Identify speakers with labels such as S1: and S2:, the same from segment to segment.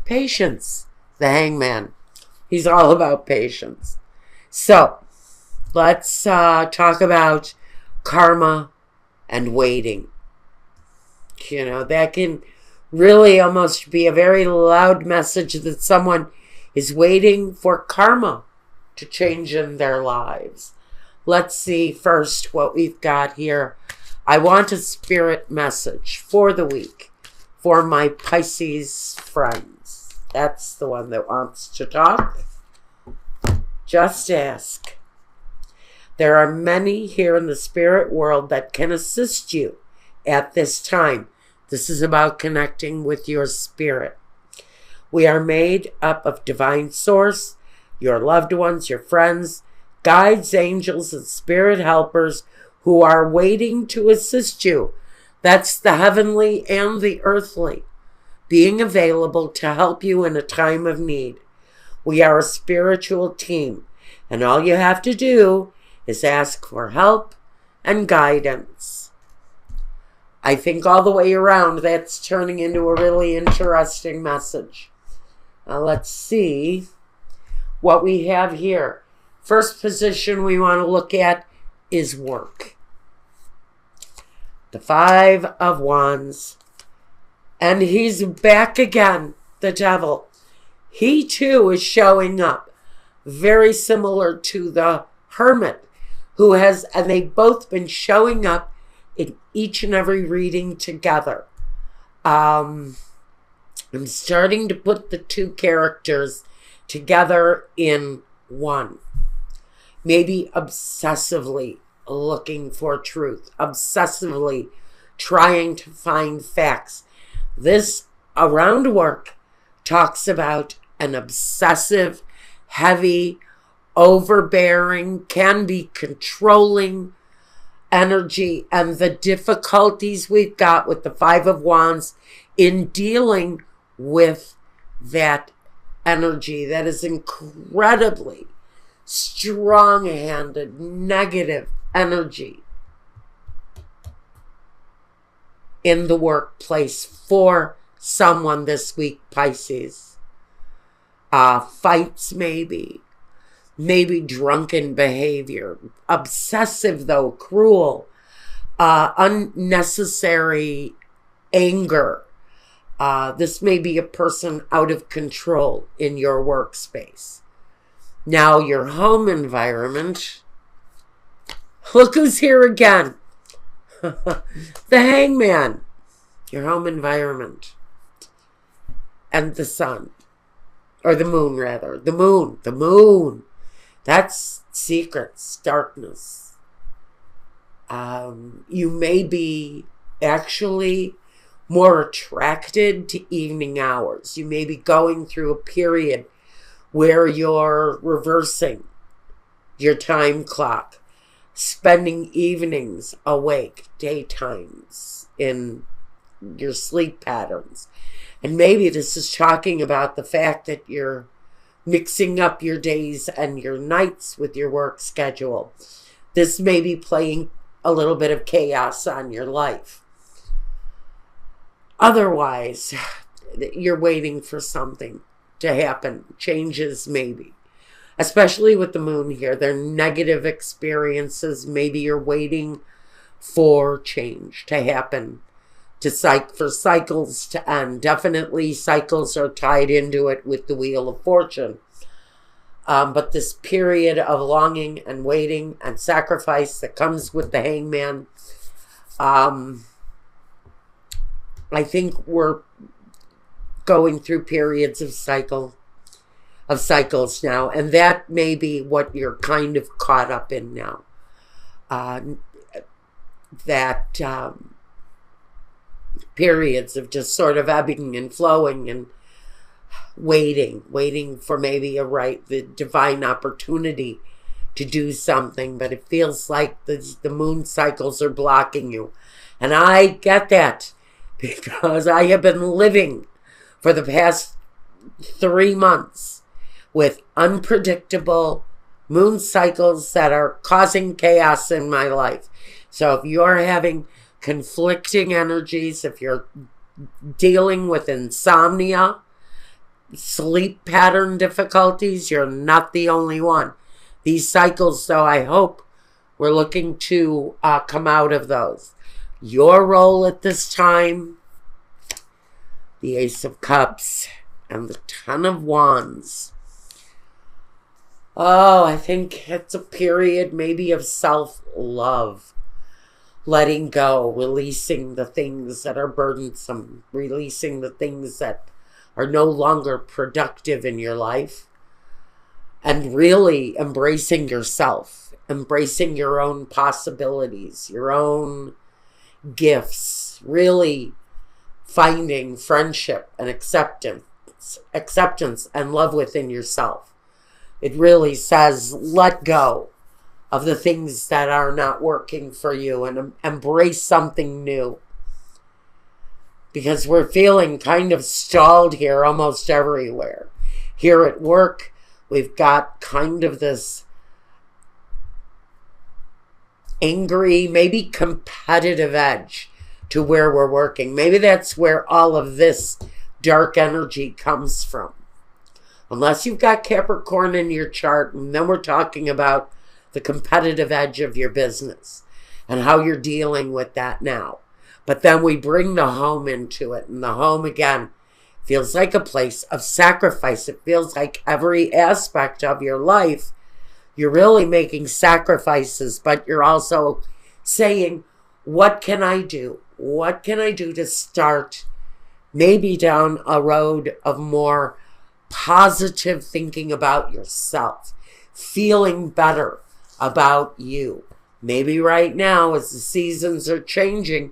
S1: Patience. The Hangman. He's all about patience. So, let's talk about karma and waiting. You know, that can really almost be a very loud message that someone is waiting for karma to change in their lives. Let's see first what we've got here. I want a spirit message for the week for my Pisces friends. That's the one that wants to talk. Just ask. There are many here in the spirit world that can assist you at this time. This is about connecting with your spirit. We are made up of divine source, your loved ones, your friends, guides, angels, and spirit helpers who are waiting to assist you. That's the heavenly and the earthly, being available to help you in a time of need. We are a spiritual team, and all you have to do is ask for help and guidance. I think all the way around that's turning into a really interesting message. Now let's see what we have here. First position we want to look at is work. The Five of Wands. And he's back again, the devil. He too is showing up. Very similar to the Hermit, who has, and they've both been showing up in each and every reading together. I'm starting to put the two characters together in one. Maybe obsessively looking for truth, obsessively trying to find facts. This around work talks about an obsessive, heavy, overbearing, can be controlling energy, and the difficulties we've got with the Five of Wands in dealing with that energy that is incredibly strong-handed, negative energy in the workplace for someone this week, Pisces. Fights maybe drunken behavior, obsessive though, cruel, unnecessary anger. This may be a person out of control in your workspace. Now your home environment, look who's here again. The Hangman, your home environment, and the sun, or the moon rather, the moon. That's secrets, darkness. You may be actually more attracted to evening hours. You may be going through a period where you're reversing your time clock, spending evenings awake, daytimes in your sleep patterns. And maybe this is talking about the fact that you're mixing up your days and your nights with your work schedule. This may be playing a little bit of chaos on your life. Otherwise, you're waiting for something to happen. Changes maybe. Especially with the moon here. They're negative experiences. Maybe you're waiting for change to happen. For cycles to end. Definitely cycles are tied into it with the Wheel of Fortune. But this period of longing and waiting and sacrifice that comes with the Hangman, I think we're going through periods of cycles now, and that may be what you're kind of caught up in now. Periods of just sort of ebbing and flowing and waiting for maybe the divine opportunity to do something, but it feels like the moon cycles are blocking you. And I get that because I have been living for the past 3 months with unpredictable moon cycles that are causing chaos in my life. So if you're having conflicting energies, if you're dealing with insomnia, sleep pattern difficulties, you're not the only one. These cycles, though, I hope we're looking to come out of those. Your role at this time, the Ace of Cups and the Ten of Wands. Oh, I think it's a period maybe of self-love. Letting go, releasing the things that are burdensome, releasing the things that are no longer productive in your life, and really embracing yourself, embracing your own possibilities, your own gifts, really finding friendship and acceptance and love within yourself. It really says let go of the things that are not working for you and embrace something new. Because we're feeling kind of stalled here almost everywhere. Here at work, we've got kind of this angry, maybe competitive edge to where we're working. Maybe that's where all of this dark energy comes from. Unless you've got Capricorn in your chart, and then we're talking about the competitive edge of your business and how you're dealing with that now. But then we bring the home into it, and the home again feels like a place of sacrifice. It feels like every aspect of your life, you're really making sacrifices, but you're also saying, what can I do? What can I do to start maybe down a road of more positive thinking about yourself, feeling better about you? Maybe right now, as the seasons are changing,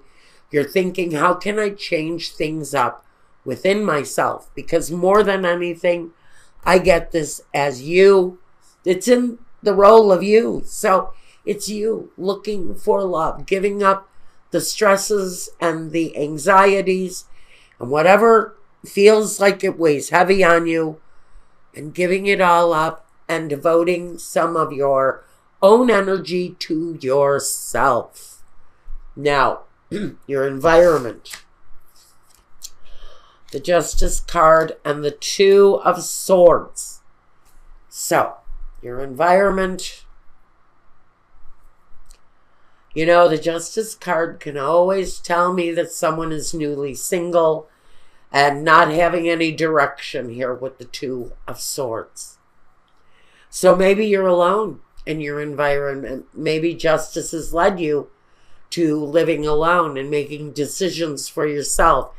S1: you're thinking, how can I change things up within myself? Because more than anything, I get this as you. It's in the role of you. So it's you looking for love, giving up the stresses and the anxieties and whatever feels like it weighs heavy on you, and giving it all up and devoting some of your own energy to yourself. Now, your environment. The Justice card and the Two of Swords. So, your environment. You know, the Justice card can always tell me that someone is newly single and not having any direction here with the Two of Swords. So maybe you're alone in your environment. Maybe Justice has led you to living alone and making decisions for yourself.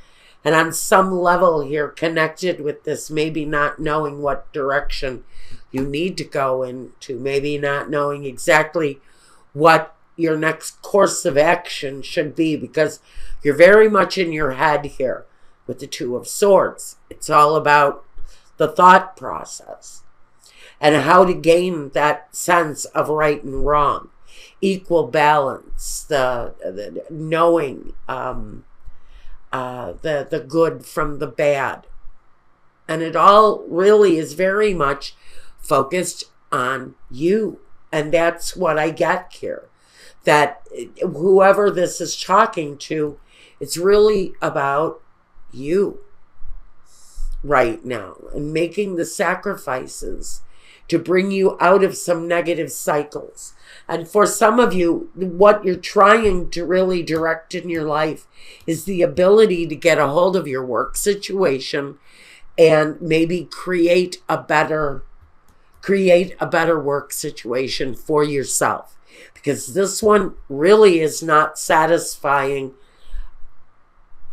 S1: And on some level here, connected with this, maybe not knowing what direction you need to go into, maybe not knowing exactly what your next course of action should be, because you're very much in your head here with the Two of Swords. It's all about the thought process and how to gain that sense of right and wrong, equal balance, the knowing the good from the bad. And it all really is very much focused on you. And that's what I get here. That whoever this is talking to, it's really about you right now and making the sacrifices to bring you out of some negative cycles. And for some of you, what you're trying to really direct in your life is the ability to get a hold of your work situation and maybe create a better work situation for yourself. Because this one really is not satisfying.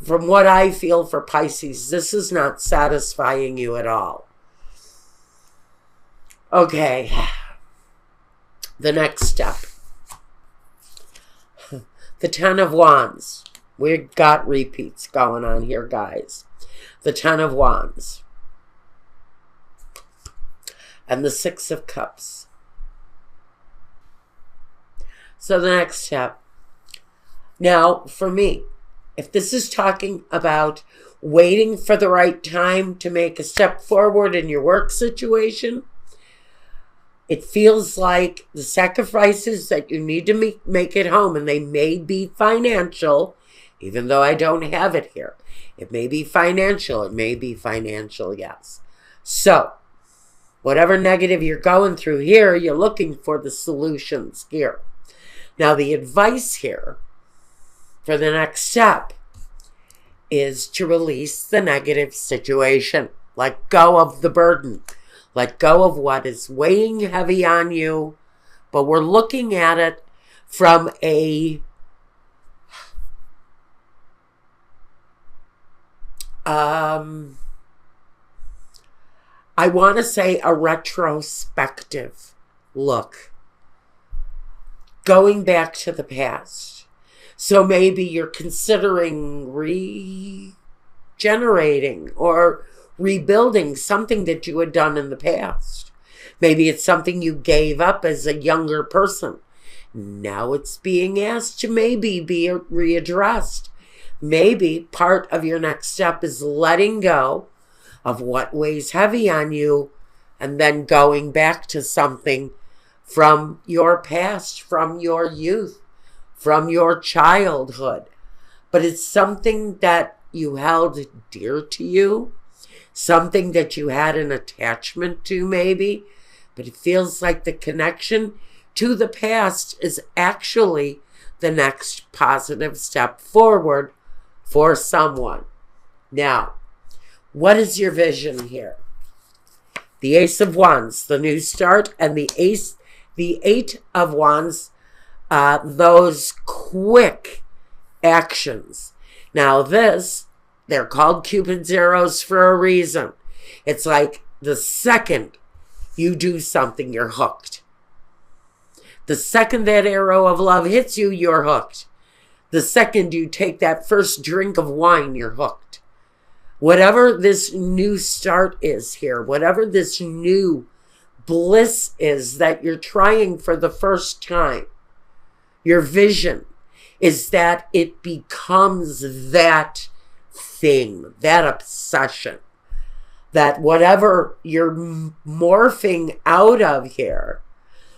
S1: From what I feel for Pisces, this is not satisfying you at all. Okay, the next step. The Ten of Wands. We've got repeats going on here, guys. The Ten of Wands. And the Six of Cups. So the next step. Now, for me, if this is talking about waiting for the right time to make a step forward in your work situation, it feels like the sacrifices that you need to make at home, and they may be financial even though I don't have it here. It may be financial. It may be financial, yes. So, whatever negative you're going through here, you're looking for the solutions here. Now, the advice here for the next step is to release the negative situation. Let go of the burden. Let go of what is weighing heavy on you. But we're looking at it from I want to say a retrospective look. Going back to the past. So maybe you're considering regenerating or rebuilding something that you had done in the past. Maybe it's something you gave up as a younger person. Now it's being asked to maybe be readdressed. Maybe part of your next step is letting go of what weighs heavy on you and then going back to something from your past, from your youth, from your childhood. But it's something that you held dear to you, something that you had an attachment to maybe, but it feels like the connection to the past is actually the next positive step forward for someone. Now, what is your vision here? The Ace of Wands, the new start, and the Eight of Wands, those quick actions. Now this, they're called Cupid's arrows for a reason. It's like the second you do something, you're hooked. The second that arrow of love hits you, you're hooked. The second you take that first drink of wine, you're hooked. Whatever this new start is here, whatever this new bliss is that you're trying for the first time, your vision is that it becomes that thing, that obsession, that whatever you're morphing out of here,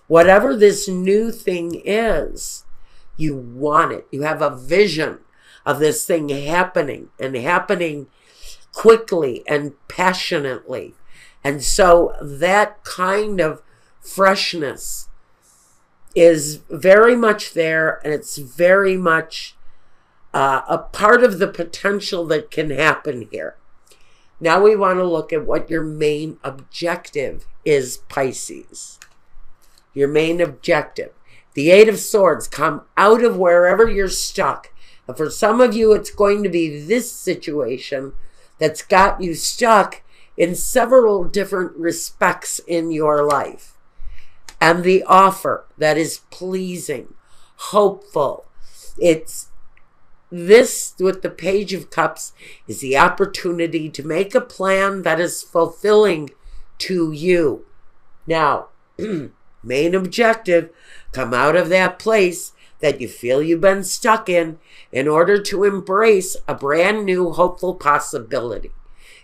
S1: whatever this new thing is, you want it. You have a vision of this thing happening and happening quickly and passionately. And so that kind of freshness is very much there, and it's very much a part of the potential that can happen here. Now we want to look at what your main objective is, Pisces. Your main objective. The Eight of Swords, come out of wherever you're stuck. And for some of you, it's going to be this situation that's got you stuck in several different respects in your life. And the offer that is pleasing, hopeful. It's this with the Page of Cups is the opportunity to make a plan that is fulfilling to you. Now, main objective, come out of that place that you feel you've been stuck in order to embrace a brand new hopeful possibility.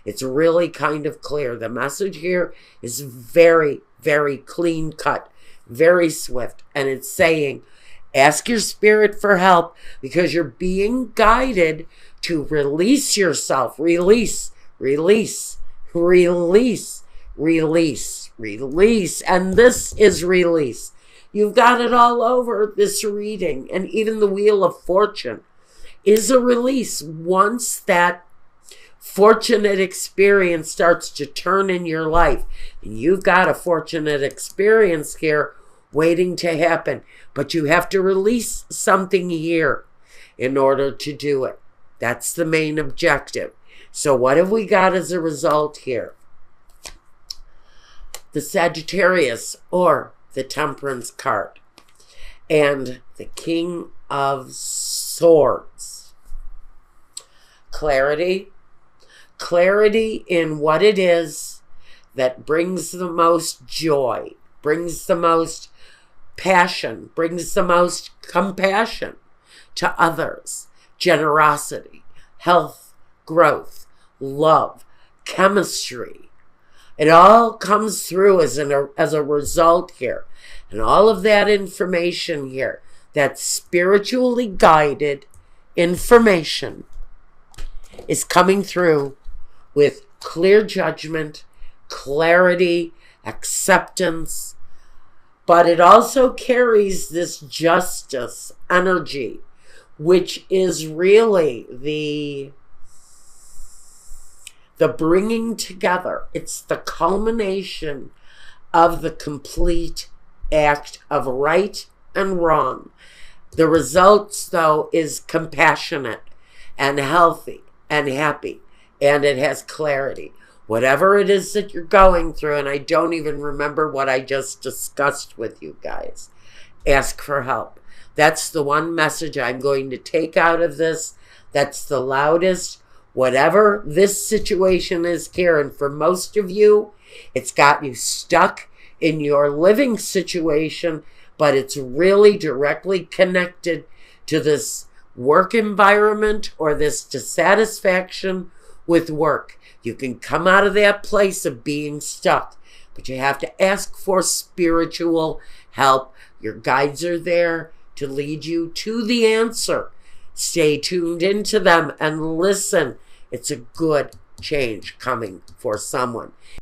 S1: It's really kind of clear. The message here is very, very clean cut, very swift. And it's saying, ask your spirit for help because you're being guided to release yourself. Release, release, release, release, release. And this is release. You've got it all over this reading. And even the Wheel of Fortune is a release. Once that fortunate experience starts to turn in your life, and you've got a fortunate experience here waiting to happen, but you have to release something here in order to do it. That's the main objective. So what have we got as a result here? The Sagittarius, or the Temperance card, and the King of Swords. Clarity. Clarity in what it is that brings the most joy, brings the most passion, brings the most compassion to others. Generosity, health, growth, love, chemistry. It all comes through as a result here. And all of that information here that's spiritually guided information is coming through with clear judgment, clarity, acceptance, but it also carries this justice energy, which is really the bringing together. It's the culmination of the complete act of right and wrong. The results, though, is compassionate and healthy and happy, and it has clarity. Whatever it is that you're going through, and I don't even remember what I just discussed with you guys, ask for help. That's the one message I'm going to take out of this. That's the loudest. Whatever this situation is, Karen, for most of you, it's got you stuck in your living situation, but it's really directly connected to this work environment or this dissatisfaction with work. You can come out of that place of being stuck, but you have to ask for spiritual help. Your guides are there to lead you to the answer. Stay tuned into them and listen. It's a good change coming for someone.